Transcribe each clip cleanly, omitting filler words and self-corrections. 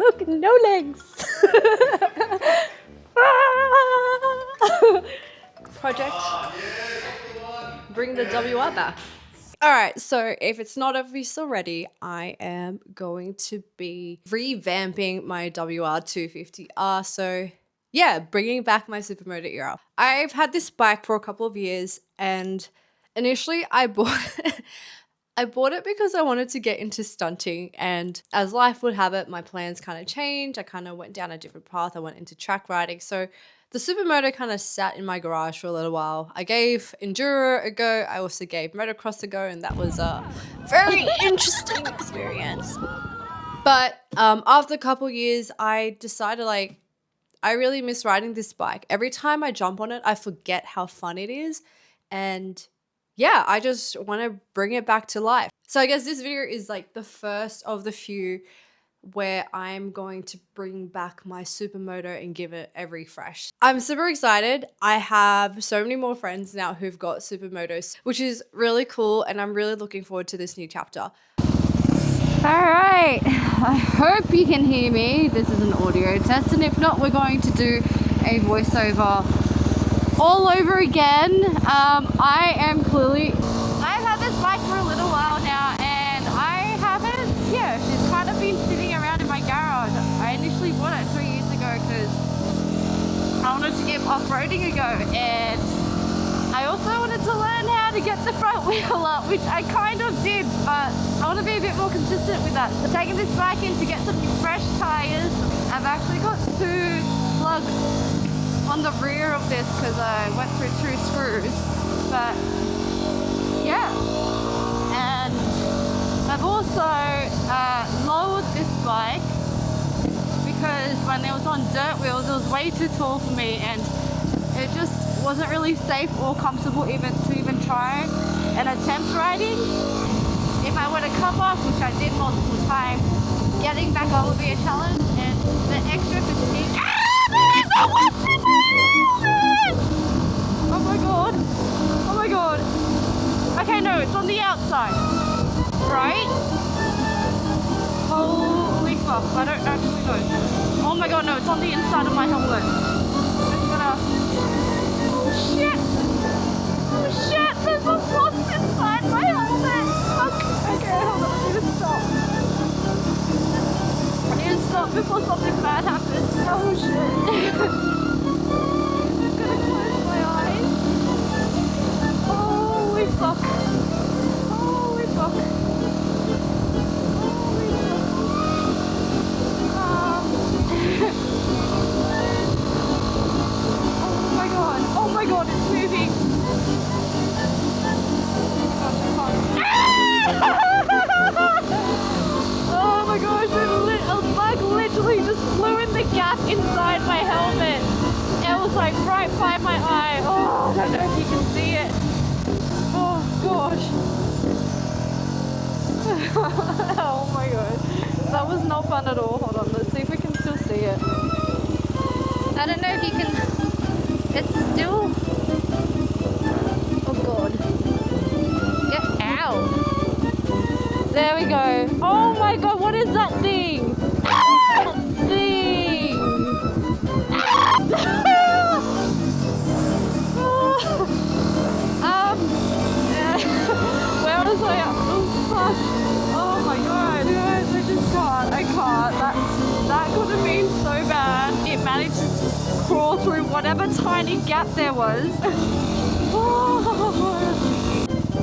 Look, no legs. Project. Bring the WR back. Alright, so if it's not obvious already, I am going to be revamping my WR250R. So yeah, bringing back my Supermoto era. I've had this bike for a couple of years, and initially I bought I bought it because I wanted to get into stunting, and as life would have it, my plans kind of changed. I kind of went down a different path. I went into track riding. So the Supermoto kind of sat in my garage for a little while. I gave Enduro a go. I also gave motocross a go, and that was a very interesting experience. But after a couple years, I decided I really miss riding this bike. Every time I jump on it, I forget how fun it is. And yeah, I just want to bring it back to life. So I guess this video is like the first of the few where I'm going to bring back my Supermoto and give it a refresh. I'm super excited. I have so many more friends now who've got Supermotos, which is really cool, and I'm really looking forward to this new chapter. Alright, I hope you can hear me. This is an audio test, and if not, we're going to do a voiceover all over again. I am clearly... I've had this bike for a little while now, and I haven't... Yeah, she's kind of been sitting around in my garage. I initially bought it 3 years ago because I wanted to give off-roading a go, and I also wanted to learn how to get the front wheel up, which I kind of did, but I want to be a bit more consistent with that. So taking this bike in to get some fresh tyres. I've actually got 2 plugs on the rear of this because I went through 2 screws, but yeah. And I've also lowered this bike because when it was on dirt wheels, it was way too tall for me, and it just wasn't really safe or comfortable even try an attempt riding. If I were to come off, which I did multiple times, getting back on would be a challenge, and the extra fatigue. Oh my god! Oh my god! Okay, no, it's on the outside, right? Holy fuck! I don't actually know. Oh my god, no, it's on the inside of my helmet. Just gonna. Oh shit! Oh shit! There's a wasp inside my helmet! Fuck! Okay, hold on, I need to stop. I need to stop before something bad happens. Oh shit! I'm just gonna close my eyes. Holy fuck! Holy fuck! Holy fuck! Oh my god, it's moving! Oh my gosh, a bug literally just flew in the gap inside my helmet. It was like right by my eye. Oh, I don't know if you can see it. Oh gosh. Oh my god. That was not fun at all. Hold on, let's see if we can still see it. I don't know if you can... It's still... Oh god. Get out. There we go. Oh my god, what is that thing? Thing! Where was I at? Oh fuck. Oh my god, guys, I just can't. I can't. That could have been so bad. It managed to crawl through whatever tiny gap there was.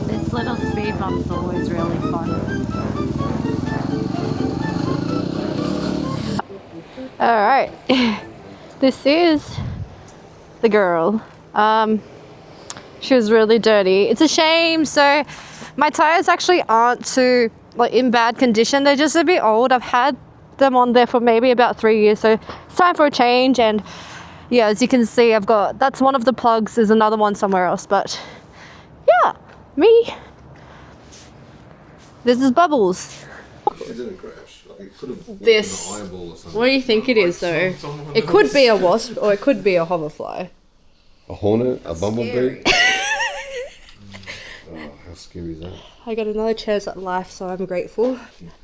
This little speed bump's always really fun. Alright, this is the girl. She was really dirty. It's a shame. So my tires actually aren't too in bad condition. They're just a bit old. I've had them on there for maybe about 3 years, so it's time for a change. And yeah, as you can see, I've got, that's one of the plugs. There's another one somewhere else, but yeah, me. This is Bubbles. She didn't crash. Like it could have This. an eyeball or something. What do you think it is, though? It could be a wasp or it could be a hoverfly. A hornet, a bumblebee. Scary. Oh, how scary is that? I got another chance at life, so I'm grateful.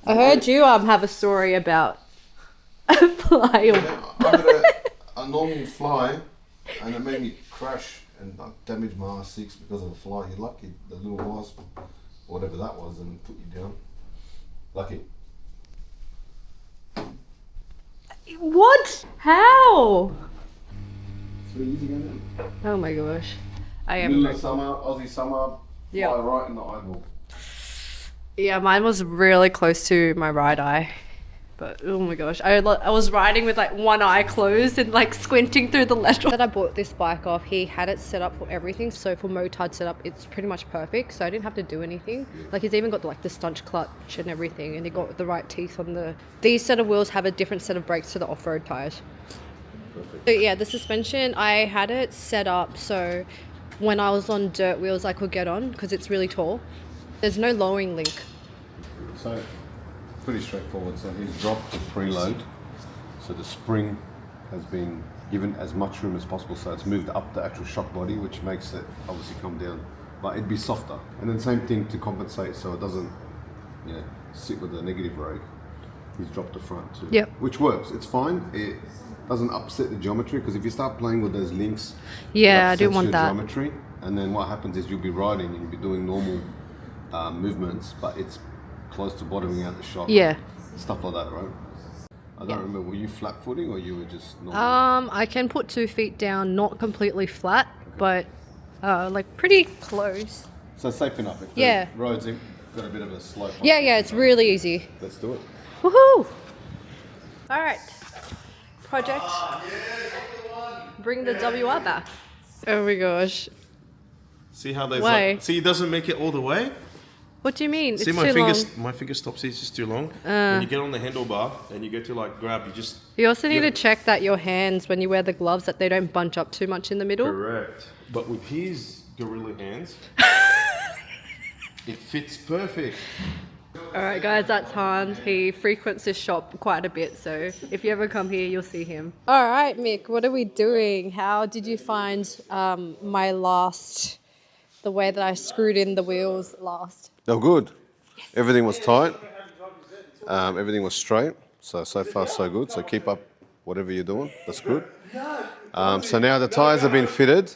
I heard you have a story about Fly. Yeah, I had a normal fly, and it made me crash and damage my R6 because of the fly. You're lucky the little wasp, whatever that was, and put you down. Lucky. What? How? 3 years ago now. Oh my gosh. I am. Middle of summer, Aussie summer, Yeah. fly right in the eyeball. Yeah, mine was really close to my right eye. But oh my gosh, I was riding with like one eye closed and like squinting through the left. That I bought this bike off, he had it set up for everything. So for motard setup, it's pretty much perfect. So I didn't have to do anything. Like he's even got like the stunch clutch and everything, and he got the right teeth on the. These set of wheels have a different set of brakes to the off-road tires. Perfect. So yeah, the suspension, I had it set up so when I was on dirt wheels, I could get on because it's really tall. There's no lowering link. So, pretty straightforward. So he's dropped the preload. So the spring has been given as much room as possible. So it's moved up the actual shock body, which makes it obviously come down. But it'd be softer. And then same thing to compensate so it doesn't, you know, sit with the negative rake. He's dropped the front too. Yep. Which works. It's fine. It doesn't upset the geometry because if you start playing with those links, Yeah, it I didn't upsets want your that. geometry. And then what happens is you'll be riding and you'll be doing normal movements, but it's close to bottoming out the shock. Yeah. Stuff like that, right? I don't remember. Were you flat footing or you were just normal? I can put 2 feet down, not completely flat, but like pretty close. So safe enough. If Yeah. the road's got a bit of a slope. on Yeah, it, yeah, it's really easy. Let's do it. Woohoo! All right, project. Bring the WR back. Oh my gosh. See how there's Why? like, see, it doesn't make it all the way. What do you mean? See it's my too fingers, long. my finger stops here, it's just too long. When you get on the handlebar and you go to like grab, you just You also need Yeah. to check that your hands, when you wear the gloves, that they don't bunch up too much in the middle. correct. But with his gorilla hands, it fits perfect. All right, guys, that's Hans. He frequents this shop quite a bit, so if you ever come here, you'll see him. All right, Mick, what are we doing? How did you find the way that I screwed in the wheels last? No, good. Everything was tight. Everything was straight. So far, so good. So keep up whatever you're doing. That's good. So now the tyres have been fitted.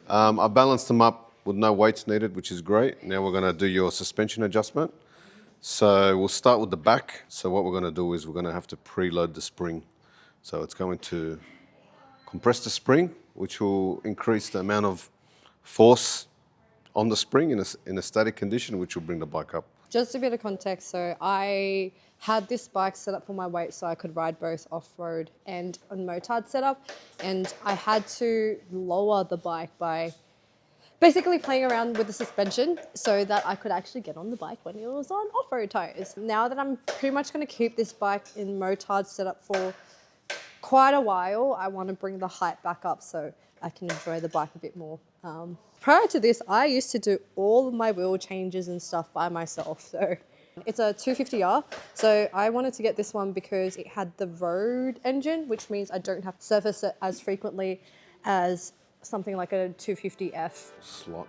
I balanced them up with no weights needed, which is great. Now we're going to do your suspension adjustment. So we'll start with the back. So what we're going to do is we're going to have to preload the spring. So it's going to compress the spring, which will increase the amount of force on the spring in a static condition, which will bring the bike up. Just a bit of context, so I had this bike set up for my weight so I could ride both off-road and on motard setup, and I had to lower the bike by basically playing around with the suspension so that I could actually get on the bike when it was on off-road tires. Now that I'm pretty much going to keep this bike in motard setup for quite a while, I want to bring the height back up so I can enjoy the bike a bit more. Prior to this, I used to do all of my wheel changes and stuff by myself. So it's a 250R. So I wanted to get this one because it had the road engine, which means I don't have to surface it as frequently as something like a 250F. Slot.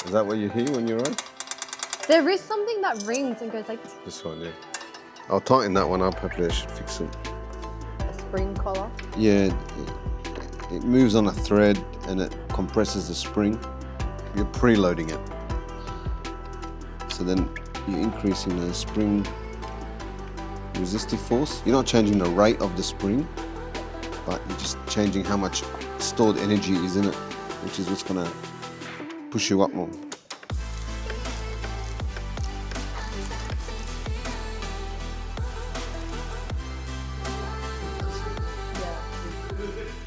Is that what you hear when you're on? There is something that rings and goes like This one, yeah. I'll tighten that one up. Hopefully I should fix it. a spring collar. Yeah, it moves on a thread and it compresses the spring. You're preloading it. So then you're increasing the spring resistive force. You're not changing the rate of the spring, but you're just changing how much stored energy is in it, which is what's gonna push you up more.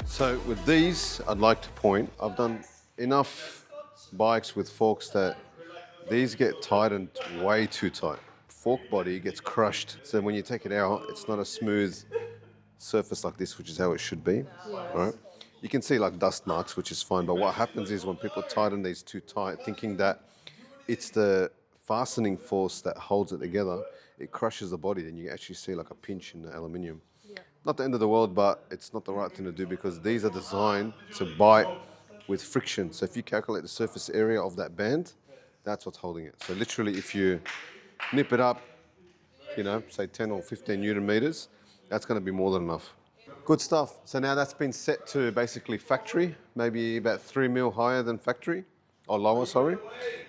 So with these, I'd like to point, I've done enough bikes with forks that these get tightened way too tight. Fork body gets crushed, so when you take it out, it's not a smooth surface like this, which is how it should be, right? You can see like dust marks, which is fine, but what happens is when people tighten these too tight, thinking that it's the fastening force that holds it together, it crushes the body, and you actually see like a pinch in the aluminium. Not the end of the world, but it's not the right thing to do because these are designed to bite with friction. So if you calculate the surface area of that band, that's what's holding it. So literally if you nip it up you know, say 10 or 15 Newton meters, that's going to be more than enough. Good stuff. So now that's been set to basically factory, maybe about 3 mil higher than factory, or lower, sorry.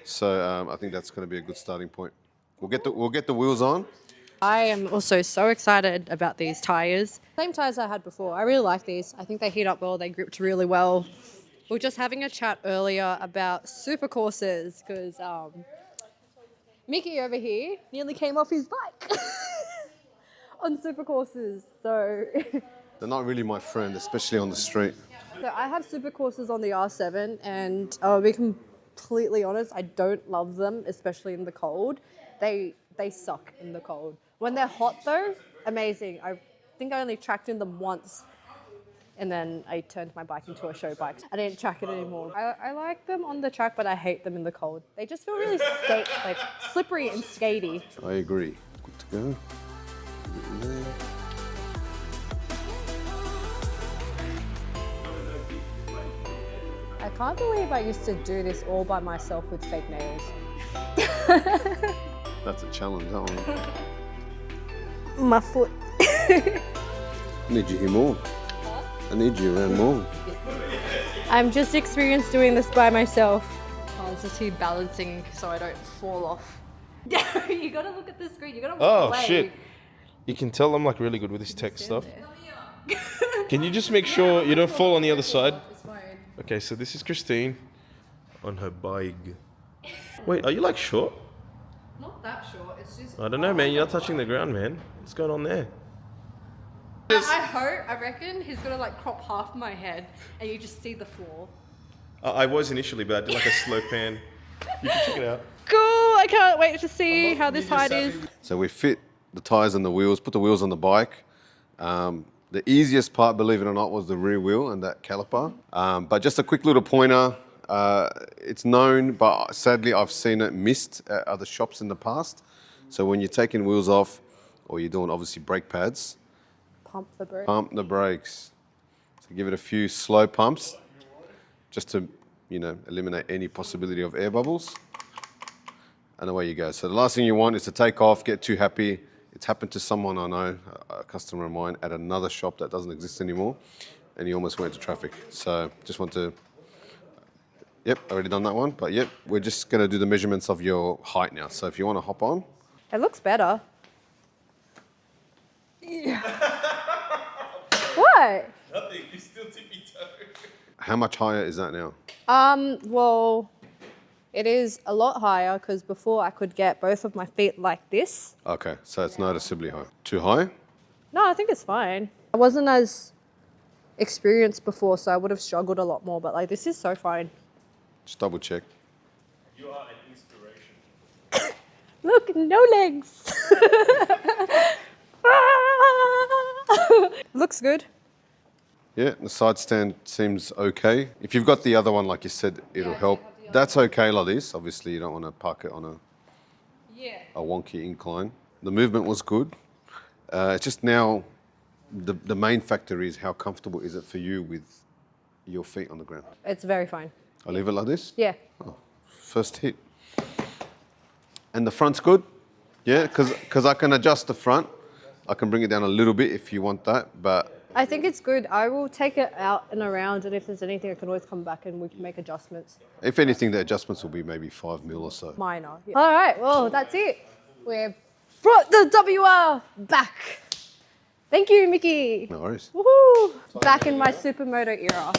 So I think that's going to be a good starting point. We'll get the wheels on. I am also so excited about these tires. Same tires I had before. I really like these. I think they heat up well. They gripped really well. We were just having a chat earlier about super courses because Mickey over here nearly came off his bike on super courses. So, They're not really my friend, especially on the street. so I have super courses on the R7, and I'll be completely honest, I don't love them, especially in the cold. They suck in the cold. When they're hot though, amazing. I think I only tracked in them once, and then I turned my bike into a show bike. I didn't track it anymore. I like them on the track, but I hate them in the cold. They just feel really like slippery and skatey. I agree. Good to go. I can't believe I used to do this all by myself with fake nails. That's a challenge, that one. My foot. I need you here more. I need you around more. I'm just experienced doing this by myself. I'll just keep balancing so I don't fall off. You gotta look at the screen. You gotta walk away. Oh shit! You can tell I'm like really good with this tech stuff. Can you just make sure you don't fall on the other side? It's fine. Okay, so this is Christine on her bike. Wait, are you like short? Not that short. It's just. I don't know, man. You're not touching the ground, man. What's going on there? I reckon he's gonna like crop half my head, and you just see the floor. I was initially, but I did like a slow pan. You can check it out. Cool. I can't wait to see how this height is. So we fit the tires and the wheels, put the wheels on the bike. The easiest part, believe it or not, was the rear wheel and that caliper. But just a quick little pointer. It's known, but sadly I've seen it missed at other shops in the past. So when you're taking wheels off, or you're doing obviously brake pads, Pump the brake. pump the brakes. So give it a few slow pumps, just to, you know, eliminate any possibility of air bubbles. And away you go. So the last thing you want is to take off, get too happy. It's happened to someone I know, a customer of mine, at another shop that doesn't exist anymore, and he almost went into traffic. So just want to, yep, already done that one. But yep, we're just gonna do the measurements of your height now. So if you wanna hop on. It looks better. Yeah. What? Nothing. You're still tippy-toe. How much higher is that now? Well, it is a lot higher because before I could get both of my feet like this. Okay, so it's noticeably high. Too high? No, I think it's fine. I wasn't as experienced before, so I would have struggled a lot more, but like this is so fine. Just double check. You are an inspiration. Look, no legs. Looks good. Yeah, the side stand seems okay. If you've got the other one, like you said, it'll help. That's okay like this. Obviously, you don't want to park it on a wonky incline. The movement was good. It's just now, the main factor is how comfortable is it for you with your feet on the ground. It's very fine. I'll leave it like this? Yeah. Oh, first hit. And the front's good? Yeah, because I can adjust the front. I can bring it down a little bit if you want that, but... I think it's good. I will take it out and around, and if there's anything, I can always come back and we can make adjustments. If anything, the adjustments will be maybe 5 mil or so. Minor. Yeah. All right, well, that's it. We've brought the WR back. Thank you, Mickey. No worries. Woohoo! Back in my Supermoto era.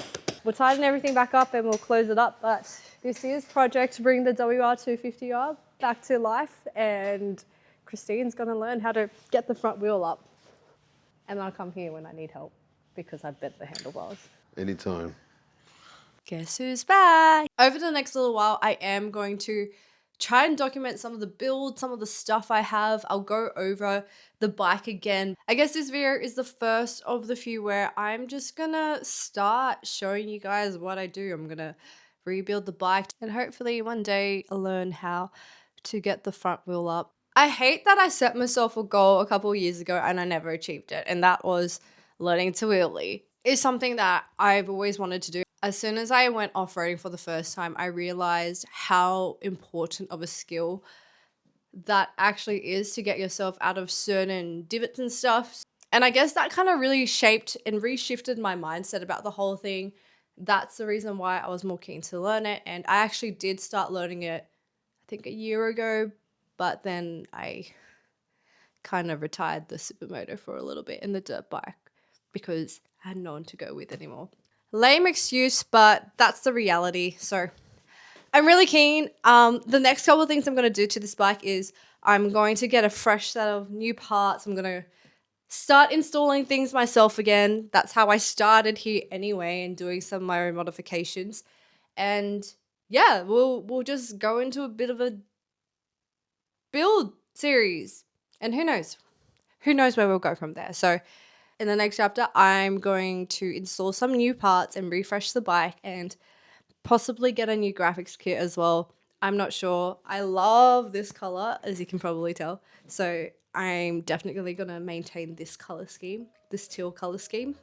We'll tighten everything back up and we'll close it up, but this is project Bring the WR250R back to life, and Christine's gonna learn how to get the front wheel up. And I'll come here when I need help because I bent the handlebars. Anytime. Guess who's back? Over the next little while, I am going to try and document some of the builds, some of the stuff I have. I'll go over the bike again. I guess this video is the first of the few where I'm just gonna start showing you guys what I do. I'm gonna rebuild the bike and hopefully one day I'll learn how to get the front wheel up. I hate that I set myself a goal a couple of years ago and I never achieved it, and that was learning to wheelie. It's something that I've always wanted to do. As soon as I went off-roading for the first time, I realized how important of a skill that actually is to get yourself out of certain divots and stuff. And I guess that kind of really shaped and reshifted my mindset about the whole thing. That's the reason why I was more keen to learn it. And I actually did start learning it, I think, a year ago, but then I kind of retired the Supermoto for a little bit in the dirt bike because I had no one to go with anymore. Lame excuse, but that's the reality. So I'm really keen. The next couple of things I'm going to do to this bike is I'm going to get a fresh set of new parts. I'm going to start installing things myself again. That's how I started here anyway, and doing some of my own modifications. And yeah, we'll just go into a bit of a build series. And who knows? Who knows where we'll go from there. So in the next chapter, I'm going to install some new parts and refresh the bike and possibly get a new graphics kit as well. I'm not sure. I love this color, as you can probably tell. So I'm definitely going to maintain this color scheme, this teal color scheme.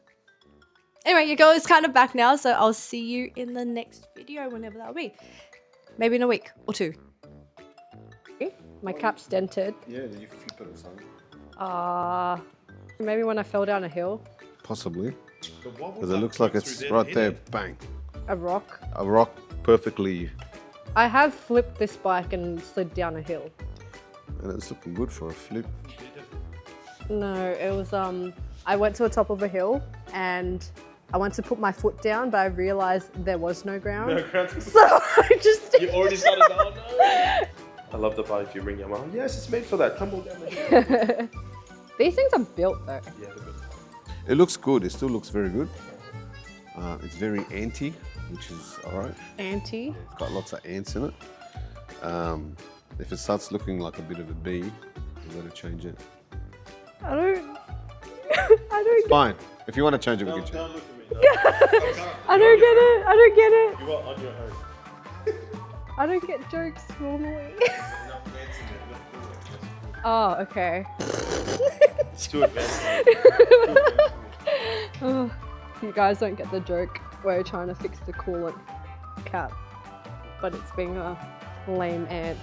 Anyway, your girl is kind of back now, so I'll see you in the next video, whenever that'll be. Maybe in a week or two. My cap's dented. Yeah, you flip it or something. Maybe when I fell down a hill. Possibly. Because it looks like it's right there, bang. A rock. A rock perfectly, I have flipped this bike and slid down a hill. and it's looking good for a flip. No, it was, I went to the top of a hill and I went to put my foot down, but I realized there was no ground. No ground. So I just... You already started down. No. I love the bike you bring Yamaha. Yes, it's made for that. Tumble down the hill. These things are built though. Yeah, they're good. It looks good. It still looks very good. It's very anti, which is all right. Anti. It's got lots of ants in it. If it starts looking like a bit of a bee, you got to change it. I don't get Fine. If you want to change it, we can change Don't it. look at me. No. I don't get it. I don't get it. You are on your own. I don't get jokes normally. No ants in there. Look, Oh, okay. it's too advanced. Oh, you guys don't get the joke. We're trying to fix the coolant cap, but it's being a lame ant.